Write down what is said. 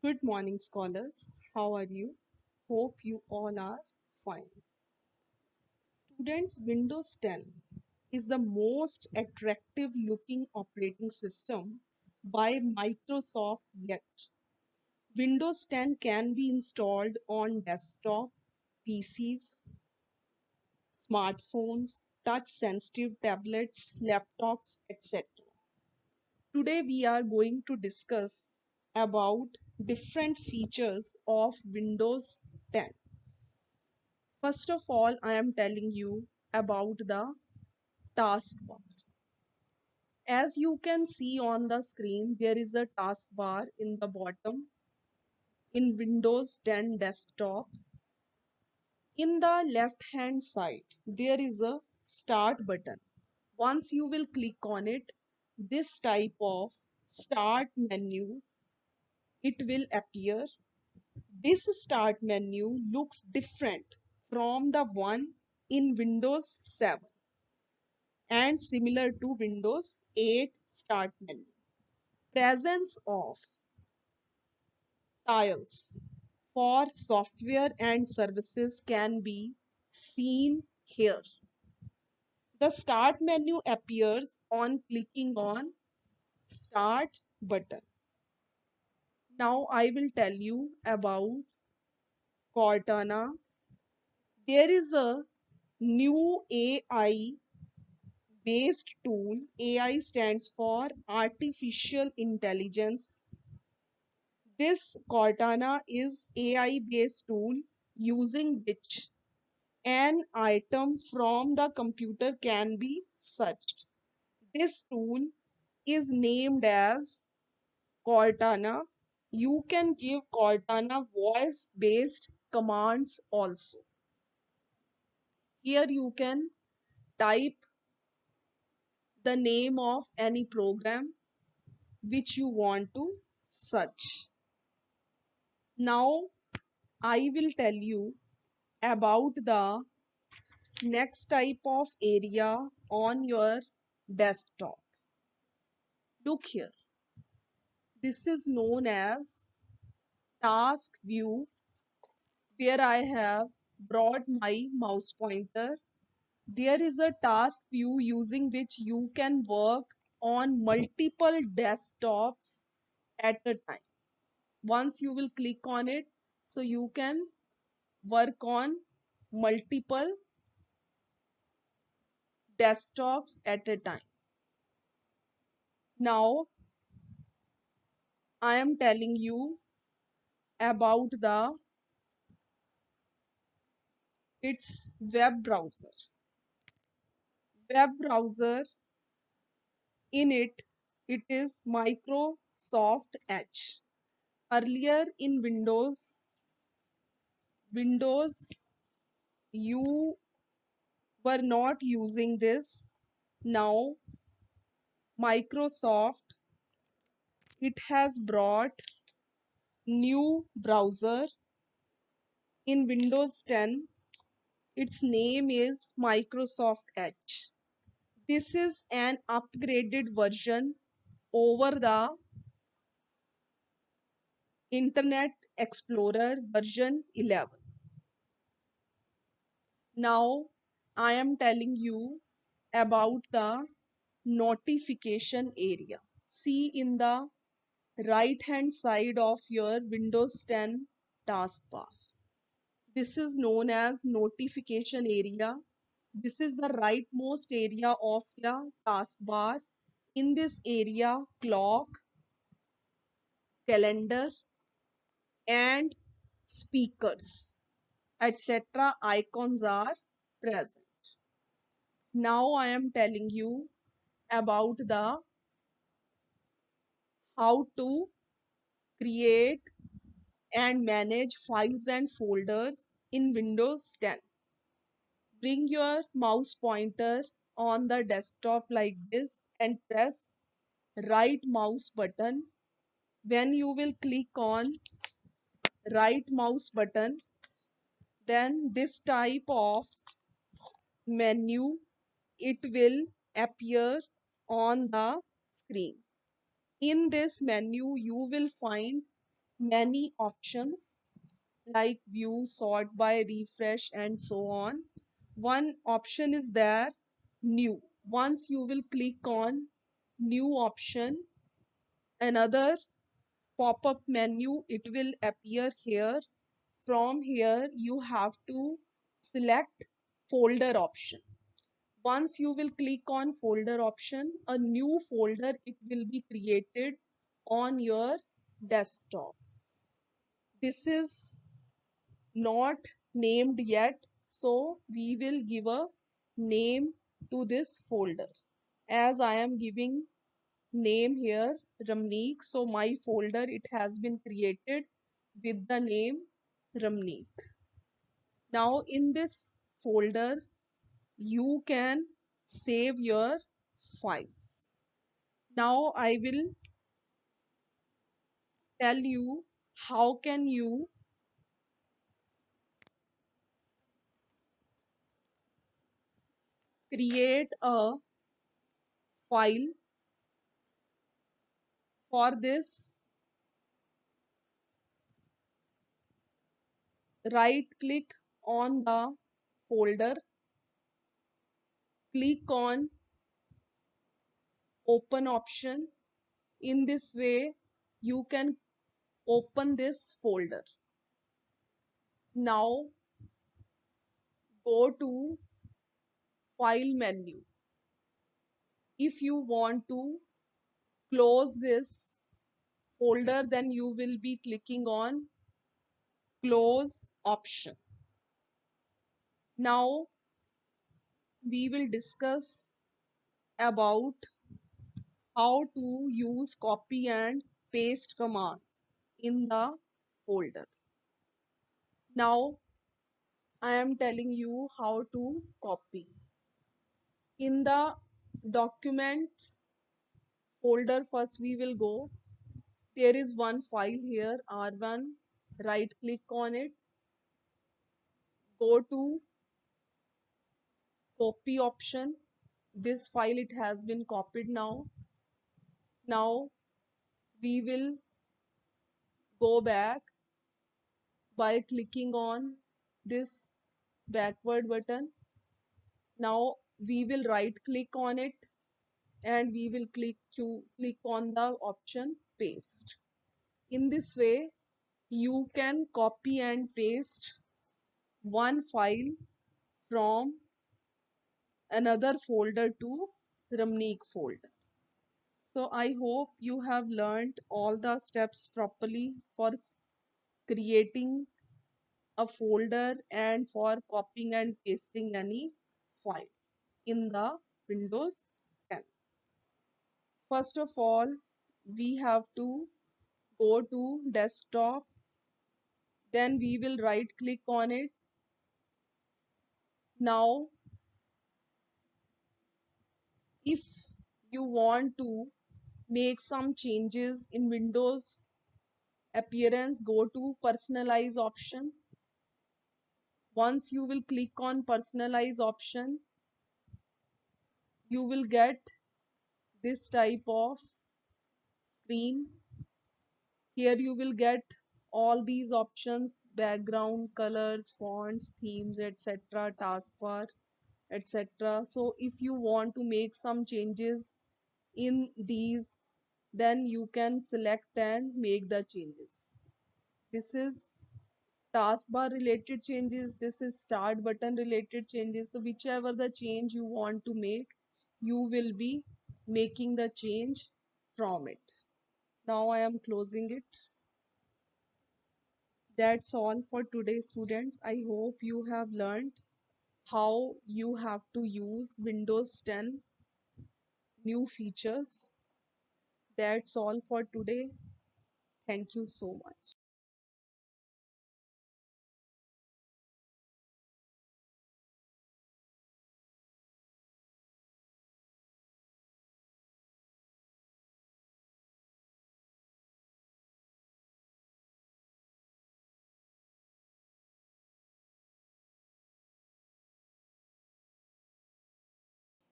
Good morning, scholars. How are you? Hope you all are fine. Students, Windows 10 is the most attractive looking operating system by Microsoft yet. Windows 10 can be installed on desktop, PCs, smartphones, touch sensitive tablets, laptops, etc. Today we are going to discuss about different features of Windows 10. First of all, I am telling you about the taskbar. As you can see on the screen, there is a taskbar in the bottom in Windows 10 desktop. In the left hand side, there is a start button. Once you will click on it, this type of start menu, it will appear. This start menu looks different from the one in Windows 7 and similar to Windows 8 start menu. Presence of tiles for software and services can be seen here. The start menu appears on clicking on start button. Now I will tell you about Cortana. There is a new AI based tool. AI stands for artificial intelligence. This Cortana is AI based tool using which an item from the computer can be searched. This tool is named as Cortana. You can give Cortana voice based commands also. Here you can type the name of any program which you want to search. Now I will tell you about the next type of area on your desktop. Look here. This is known as task view, where I have brought my mouse pointer. There is a task view using which you can work on multiple desktops at a time. Once you will click on it, so you can work on multiple desktops at a time. Now I am telling you about the its web browser. Web browser, in it is Microsoft Edge. Earlier in Windows you were not using this. Now Microsoft, it has brought new browser in Windows 10. Its name is Microsoft Edge. This is an upgraded version over the Internet Explorer version 11. Now I am telling you about the notification area. See in the right hand side of your Windows 10 taskbar. This is known as notification area. This is the rightmost area of the taskbar. In this area, clock, calendar, and speakers, etc. icons are present. Now I am telling you about the how to create and manage files and folders in Windows 10. Bring your mouse pointer on the desktop like this and press right mouse button. When you will click on right mouse button, then this type of menu, it will appear on the screen. In this menu you will find many options like view, sort by, refresh, and so on. One option is there, new. Once you will click on new option, another pop-up menu, it will appear here. From here, you have to select folder option. Once you will click on folder option, a new folder it will be created on your desktop. This is not named yet, so we will give a name to this folder. As I am giving name here, Ramneek, so my folder it has been created with the name Ramneek. Now in this folder you can save your files. Now I will tell you how can you create a file. For this, right click on the folder, click on open option. In this way you can open this folder. Now go to file menu. If you want to close this folder, then you will be clicking on close option. Now we will discuss about how to use copy and paste command in the folder. Now I am telling you how to copy. In the document folder, first we will go. There is one file here, R1. Right click on it. Go to copy option. This file it has been copied now. Now we will go back by clicking on this backward button. Now we will right click on it and we will click on the option paste. In this way you can copy and paste one file from another folder to Ramneek folder. So I hope you have learned all the steps properly for creating a folder and for copying and pasting any file in the Windows 10. First of all, we have to go to desktop, then we will right click on it. Now if you want to make some changes in Windows appearance, go to personalize option. Once you will click on personalize option, you will get this type of screen. Here you will get all these options: background, colors, fonts, themes, etc., taskbar, etc. So if you want to make some changes in these, then you can select and make the changes. This is taskbar related changes, this is start button related changes. So whichever the change you want to make, you will be making the change from it. Now I am closing it. That's all for today, students. I hope you have learned how you have to use Windows 10 new features. That's all for today. Thank you so much.